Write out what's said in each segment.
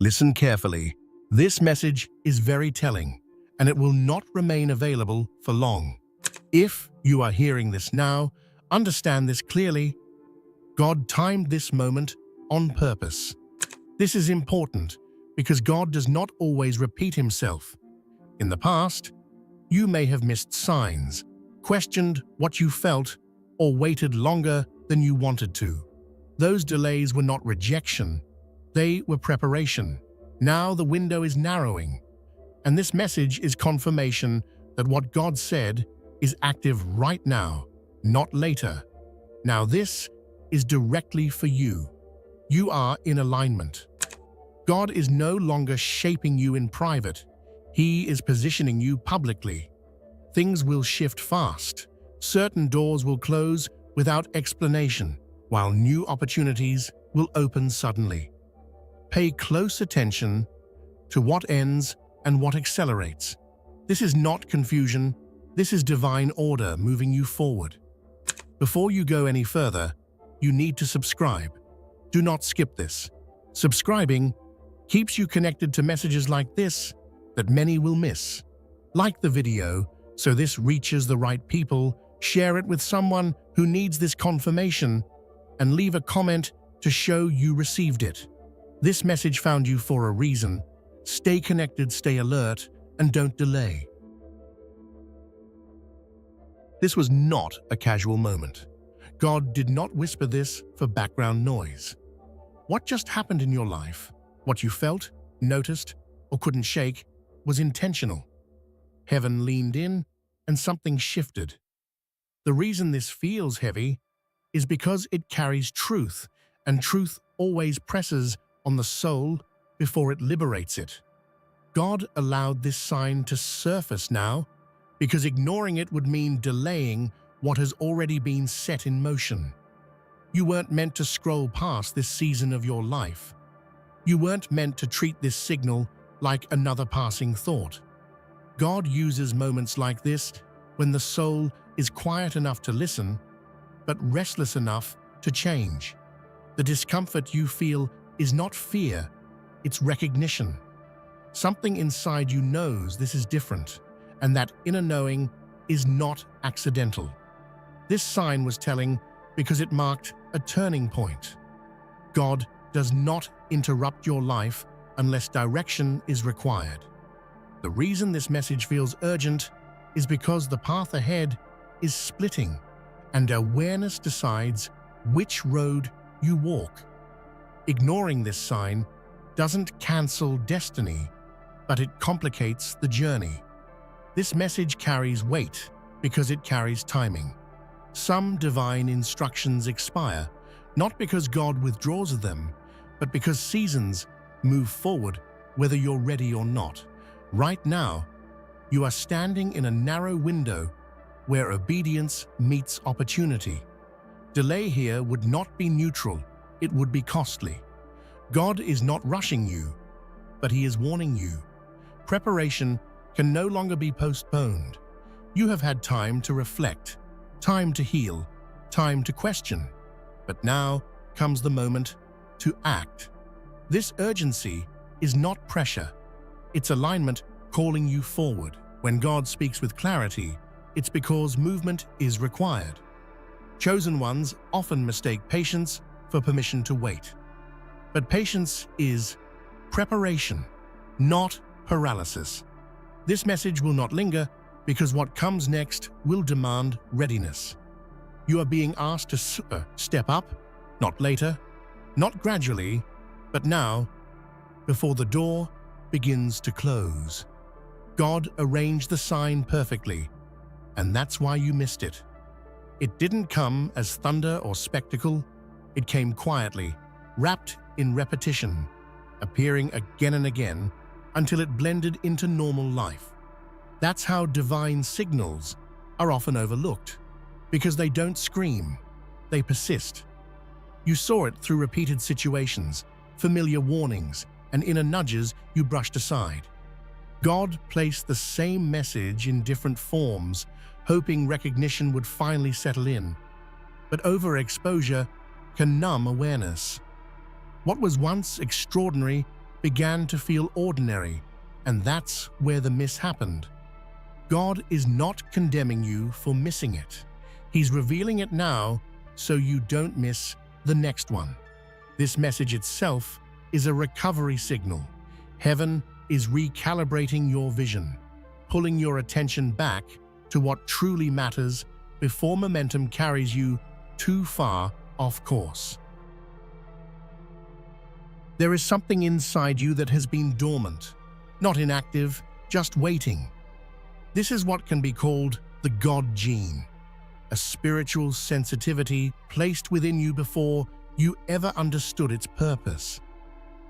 Listen carefully. This message is very telling, and it will not remain available for long. If you are hearing this now, understand this clearly. God timed this moment on purpose. This is important because God does not always repeat himself. In the past, you may have missed signs, questioned what you felt, or waited longer than you wanted to. Those delays were not rejection, they were preparation. Now the window is narrowing, and this message is confirmation that what God said is active right now, not later. Now this is directly for you. You are in alignment. God is no longer shaping you in private. He is positioning you publicly. Things will shift fast. Certain doors will close without explanation, while new opportunities will open suddenly. Pay close attention to what ends and what accelerates. This is not confusion. This is divine order moving you forward. Before you go any further, you need to subscribe. Do not skip this. Subscribing keeps you connected to messages like this that many will miss. Like the video so this reaches the right people, share it with someone who needs this confirmation, and leave a comment to show you received it. This message found you for a reason. Stay connected, stay alert, and don't delay. This was not a casual moment. God did not whisper this for background noise. What just happened in your life, what you felt, noticed, or couldn't shake, was intentional. Heaven leaned in, and something shifted. The reason this feels heavy is because it carries truth, and truth always presses on the soul before it liberates it. God allowed this sign to surface now because ignoring it would mean delaying what has already been set in motion. You weren't meant to scroll past this season of your life. You weren't meant to treat this signal like another passing thought. God uses moments like this when the soul is quiet enough to listen, but restless enough to change. The discomfort you feel is not fear, it's recognition. Something inside you knows this is different, and that inner knowing is not accidental. This sign was telling because it marked a turning point. God does not interrupt your life unless direction is required. The reason this message feels urgent is because the path ahead is splitting, and awareness decides which road you walk. Ignoring this sign doesn't cancel destiny, but it complicates the journey. This message carries weight because it carries timing. Some divine instructions expire, not because God withdraws them, but because seasons move forward whether you're ready or not. Right now, you are standing in a narrow window where obedience meets opportunity. Delay here would not be neutral, it would be costly. God is not rushing you, but He is warning you. Preparation can no longer be postponed. You have had time to reflect, time to heal, time to question. But now comes the moment to act. This urgency is not pressure, it's alignment calling you forward. When God speaks with clarity, it's because movement is required. Chosen ones often mistake patience for permission to wait. But patience is preparation, not paralysis. This message will not linger because what comes next will demand readiness. You are being asked to step up, not later, not gradually, but now, before the door begins to close. God arranged the sign perfectly, and that's why you missed it. It didn't come as thunder or spectacle. It came quietly, wrapped in repetition, appearing again and again until it blended into normal life. That's how divine signals are often overlooked, because they don't scream, they persist. You saw it through repeated situations, familiar warnings, and inner nudges you brushed aside. God placed the same message in different forms, hoping recognition would finally settle in. But overexposure can numb awareness. What was once extraordinary began to feel ordinary, and that's where the miss happened. God is not condemning you for missing it. He's revealing it now so you don't miss the next one. This message itself is a recovery signal. Heaven is recalibrating your vision, pulling your attention back to what truly matters before momentum carries you too far off course. There is something inside you that has been dormant, not inactive, just waiting. This is what can be called the God gene, a spiritual sensitivity placed within you before you ever understood its purpose.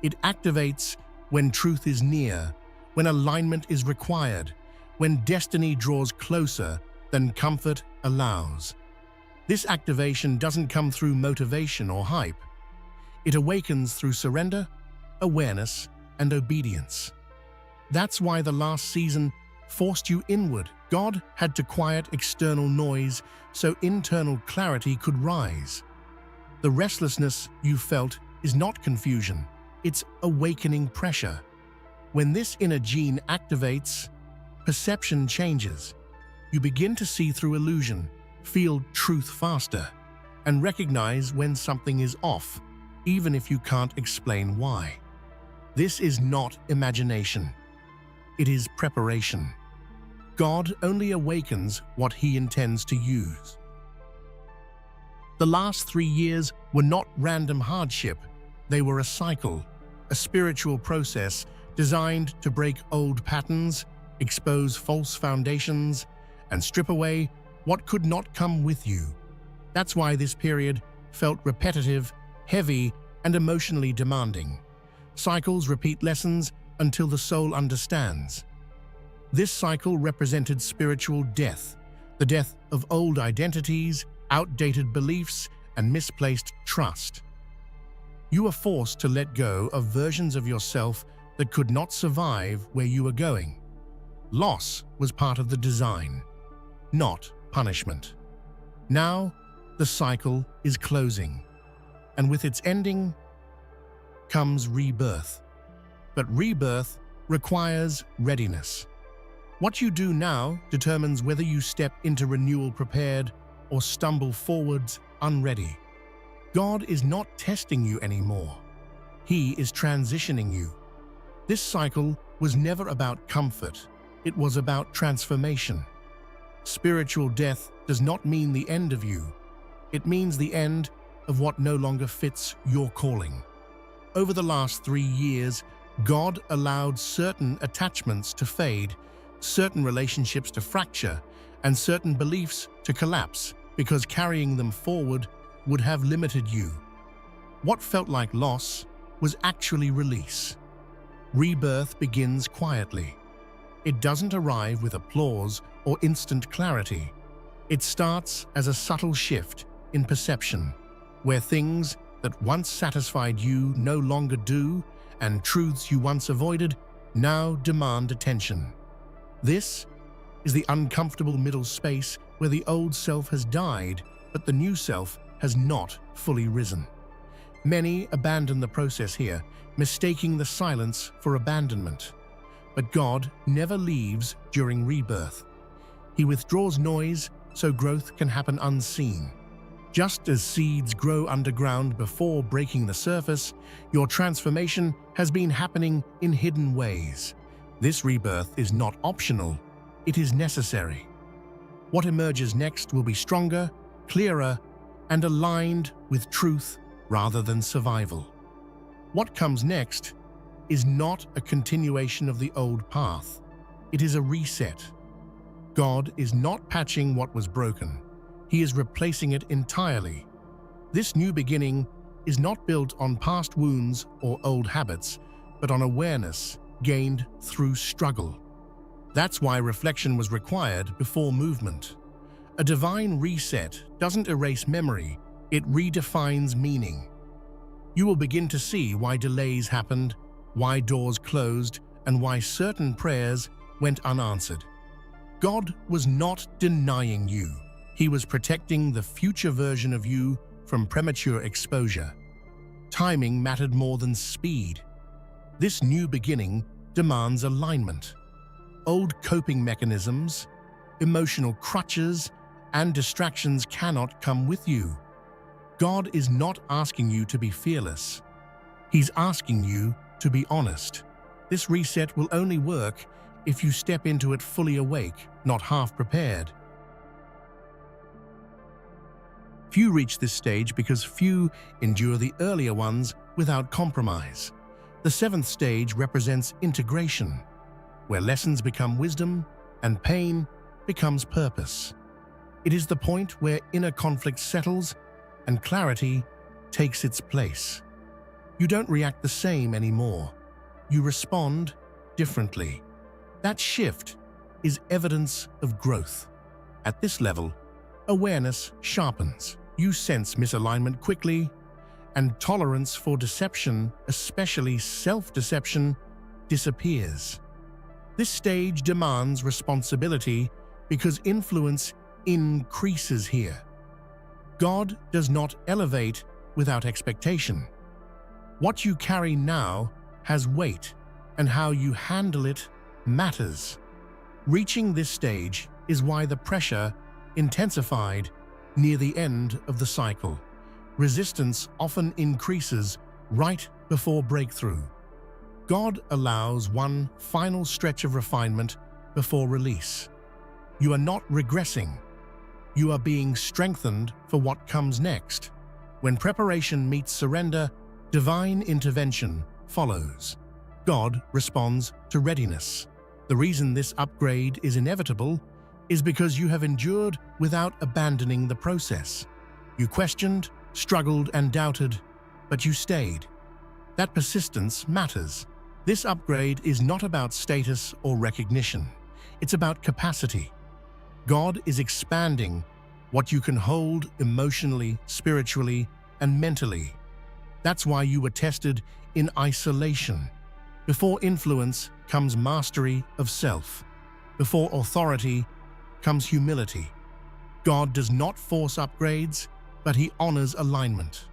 It activates when truth is near, when alignment is required, when destiny draws closer than comfort allows. This activation doesn't come through motivation or hype. It awakens through surrender, awareness, and obedience. That's why the last season forced you inward. God had to quiet external noise so internal clarity could rise. The restlessness you felt is not confusion, it's awakening pressure. When this inner gene activates, perception changes. You begin to see through illusion, feel truth faster, and recognize when something is off, even if you can't explain why. This is not imagination. It is preparation. God only awakens what He intends to use. The last 3 years were not random hardship. They were a cycle, a spiritual process designed to break old patterns, expose false foundations, and strip away what could not come with you. That's why this period felt repetitive, heavy, and emotionally demanding. Cycles repeat lessons until the soul understands. This cycle represented spiritual death, the death of old identities, outdated beliefs, and misplaced trust. You were forced to let go of versions of yourself that could not survive where you were going. Loss was part of the design, not punishment. Now, the cycle is closing, and with its ending comes rebirth. But rebirth requires readiness. What you do now determines whether you step into renewal prepared or stumble forwards unready. God is not testing you anymore. He is transitioning you. This cycle was never about comfort. It was about transformation. Spiritual death does not mean the end of you. It means the end of what no longer fits your calling. Over the last 3 years, God allowed certain attachments to fade, certain relationships to fracture, and certain beliefs to collapse because carrying them forward would have limited you. What felt like loss was actually release. Rebirth begins quietly. It doesn't arrive with applause or instant clarity. It starts as a subtle shift in perception, where things that once satisfied you no longer do, and truths you once avoided now demand attention. This is the uncomfortable middle space where the old self has died, but the new self has not fully risen. Many abandon the process here, mistaking the silence for abandonment. But God never leaves during rebirth. He withdraws noise so growth can happen unseen. Just as seeds grow underground before breaking the surface, your transformation has been happening in hidden ways. This rebirth is not optional, it is necessary. What emerges next will be stronger, clearer, and aligned with truth rather than survival. What comes next is not a continuation of the old path. It is a reset. God is not patching what was broken. He is replacing it entirely. This new beginning is not built on past wounds or old habits, but on awareness gained through struggle. That's why reflection was required before movement. A divine reset doesn't erase memory, it redefines meaning. You will begin to see why delays happened, why doors closed, and why certain prayers went unanswered. God was not denying you. He was protecting the future version of you from premature exposure. Timing mattered more than speed. This new beginning demands alignment. Old coping mechanisms, emotional crutches, and distractions cannot come with you. God is not asking you to be fearless. He's asking you to be honest. This reset will only work if you step into it fully awake, not half prepared. Few reach this stage because few endure the earlier ones without compromise. The seventh stage represents integration, where lessons become wisdom and pain becomes purpose. It is the point where inner conflict settles and clarity takes its place. You don't react the same anymore. You respond differently. That shift is evidence of growth. At this level, awareness sharpens. You sense misalignment quickly, and tolerance for deception, especially self-deception, disappears. This stage demands responsibility because influence increases here. God does not elevate without expectation. What you carry now has weight, and how you handle it matters. Reaching this stage is why the pressure intensified near the end of the cycle. Resistance often increases right before breakthrough. God allows one final stretch of refinement before release. You are not regressing. You are being strengthened for what comes next. When preparation meets surrender, divine intervention follows. God responds to readiness. The reason this upgrade is inevitable is because you have endured without abandoning the process. You questioned, struggled, and doubted, but you stayed. That persistence matters. This upgrade is not about status or recognition. It's about capacity. God is expanding what you can hold emotionally, spiritually, and mentally. That's why you were tested in isolation. Before influence comes mastery of self. Before authority comes humility. God does not force upgrades, but He honors alignment.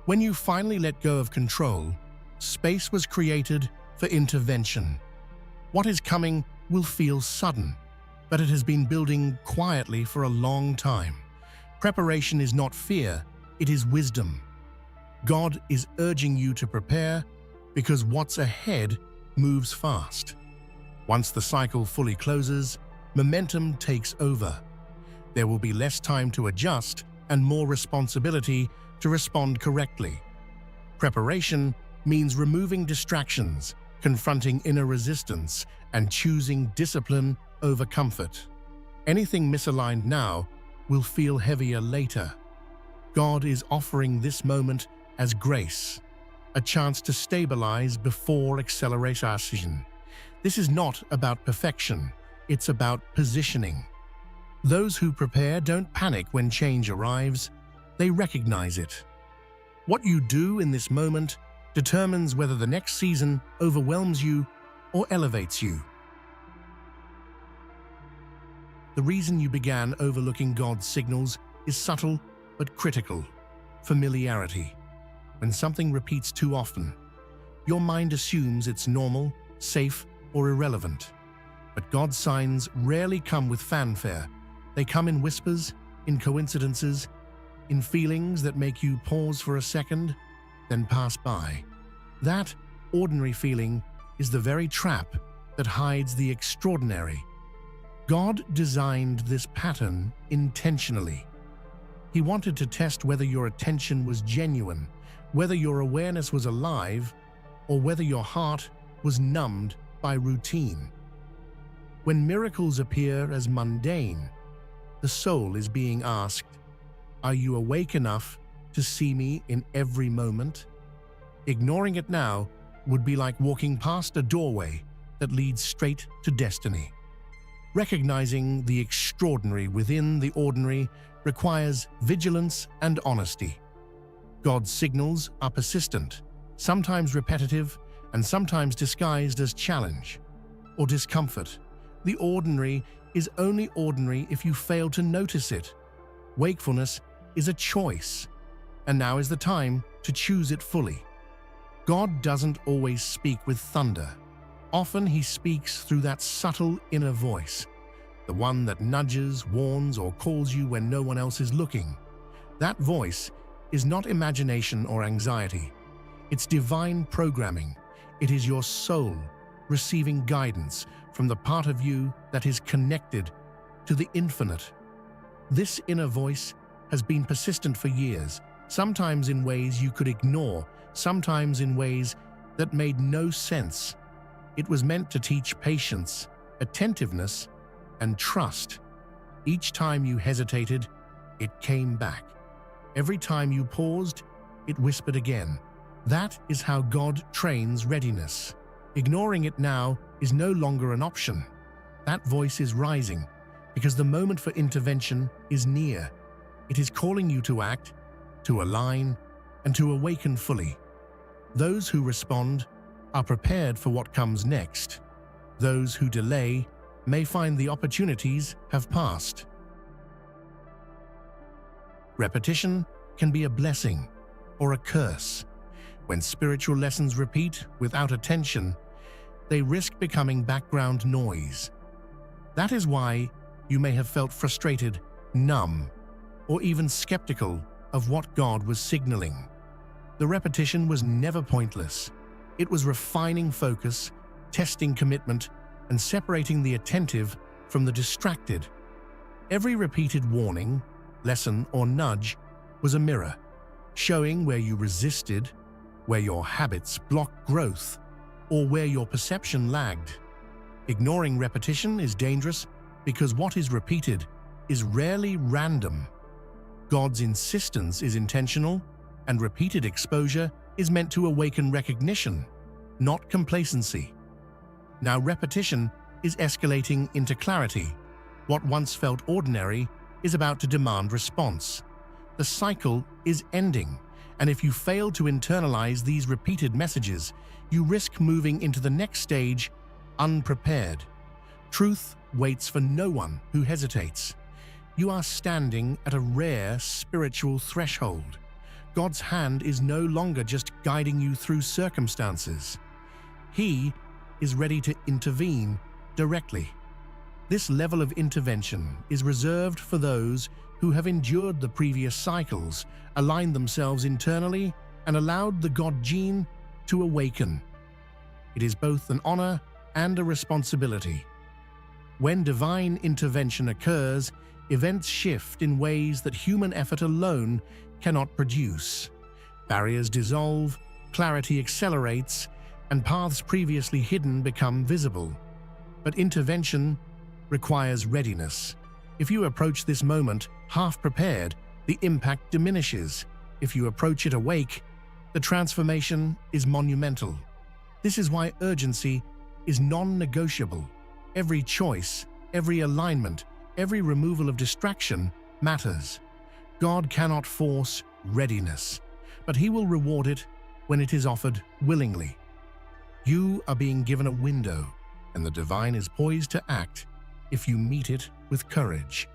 When you finally let go of control, space was created for intervention. What is coming will feel sudden, but it has been building quietly for a long time. Preparation is not fear, it is wisdom. God is urging you to prepare because what's ahead moves fast. Once the cycle fully closes, momentum takes over. There will be less time to adjust and more responsibility to respond correctly. Preparation means removing distractions, confronting inner resistance, and choosing discipline over comfort. Anything misaligned now will feel heavier later. God is offering this moment as grace, a chance to stabilize before acceleration. This is not about perfection, it's about positioning. Those who prepare don't panic when change arrives, they recognize it. What you do in this moment determines whether the next season overwhelms you or elevates you. The reason you began overlooking God's signals is subtle but critical: familiarity. When something repeats too often, your mind assumes it's normal, safe, or irrelevant. But God's signs rarely come with fanfare. They come in whispers, in coincidences, in feelings that make you pause for a second, then pass by. That ordinary feeling is the very trap that hides the extraordinary. God designed this pattern intentionally. He wanted to test whether your attention was genuine, whether your awareness was alive, or whether your heart was numbed by routine. When miracles appear as mundane, the soul is being asked, "Are you awake enough to see me in every moment?" Ignoring it now would be like walking past a doorway that leads straight to destiny. Recognizing the extraordinary within the ordinary requires vigilance and honesty. God's signals are persistent, sometimes repetitive, and sometimes disguised as challenge or discomfort. The ordinary is only ordinary if you fail to notice it. Wakefulness is a choice, and now is the time to choose it fully. God doesn't always speak with thunder. Often he speaks through that subtle inner voice, the one that nudges, warns, or calls you when no one else is looking. That voice is not imagination or anxiety. It's divine programming. It is your soul receiving guidance from the part of you that is connected to the infinite. This inner voice has been persistent for years, sometimes in ways you could ignore, sometimes in ways that made no sense. It was meant to teach patience, attentiveness, and trust. Each time you hesitated, it came back. Every time you paused, it whispered again. That is how God trains readiness. Ignoring it now is no longer an option. That voice is rising because the moment for intervention is near. It is calling you to act, to align, and to awaken fully. Those who respond are prepared for what comes next. Those who delay may find the opportunities have passed. Repetition can be a blessing or a curse. When spiritual lessons repeat without attention, they risk becoming background noise. That is why you may have felt frustrated, numb, or even skeptical of what God was signaling. The repetition was never pointless. It was refining focus, testing commitment, and separating the attentive from the distracted. Every repeated warning, lesson, or nudge was a mirror, showing where you resisted, where your habits blocked growth, or where your perception lagged. Ignoring repetition is dangerous because what is repeated is rarely random. God's insistence is intentional, and repeated exposure is meant to awaken recognition, not complacency. Now repetition is escalating into clarity. What once felt ordinary is about to demand response. The cycle is ending, and if you fail to internalize these repeated messages, you risk moving into the next stage unprepared. Truth waits for no one who hesitates. You are standing at a rare spiritual threshold. God's hand is no longer just guiding you through circumstances. He is ready to intervene directly. This level of intervention is reserved for those who have endured the previous cycles, aligned themselves internally, and allowed the God gene to awaken. It is both an honor and a responsibility. When divine intervention occurs, events shift in ways that human effort alone cannot produce. Barriers dissolve, clarity accelerates, and paths previously hidden become visible. But intervention requires readiness. If you approach this moment half-prepared, the impact diminishes. If you approach it awake, the transformation is monumental. This is why urgency is non-negotiable. Every choice, every alignment, every removal of distraction matters. God cannot force readiness, but He will reward it when it is offered willingly. You are being given a window, and the divine is poised to act if you meet it with courage.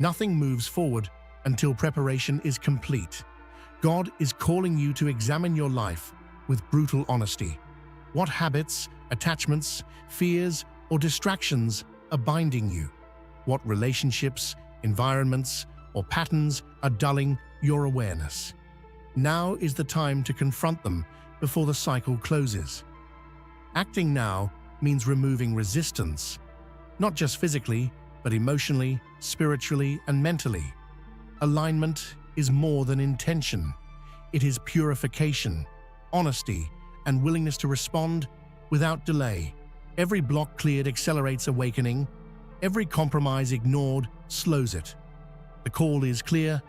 Nothing moves forward until preparation is complete. God is calling you to examine your life with brutal honesty. What habits, attachments, fears, or distractions are binding you? What relationships, environments, or patterns are dulling your awareness? Now is the time to confront them before the cycle closes. Acting now means removing resistance, not just physically, but emotionally, spiritually, and mentally. Alignment is more than intention. It is purification, honesty, and willingness to respond without delay. Every block cleared accelerates awakening. Every compromise ignored slows it. The call is clear: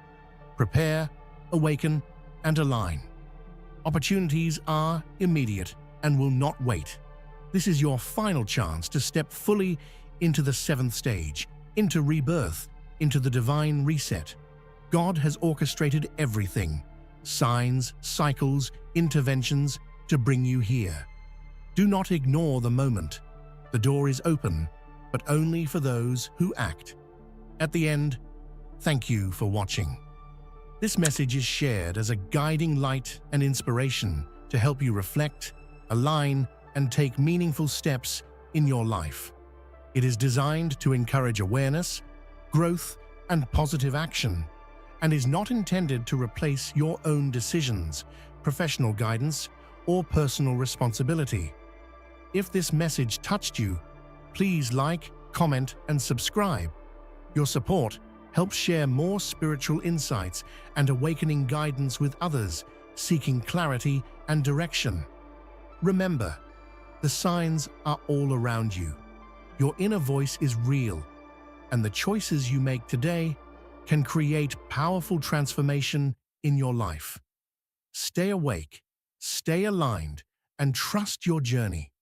prepare, awaken, and align. Opportunities are immediate and will not wait. This is your final chance to step fully into the seventh stage, into rebirth, into the divine reset. God has orchestrated everything: signs, cycles, interventions to bring you here. Do not ignore the moment. The door is open, but only for those who act. At the end, thank you for watching. This message is shared as a guiding light and inspiration to help you reflect, align, and take meaningful steps in your life. It is designed to encourage awareness, growth, and positive action, and is not intended to replace your own decisions, professional guidance, or personal responsibility. If this message touched you, please like, comment, and subscribe. Your support helps share more spiritual insights and awakening guidance with others seeking clarity and direction. Remember, the signs are all around you. Your inner voice is real, and the choices you make today can create powerful transformation in your life. Stay awake, stay aligned, and trust your journey.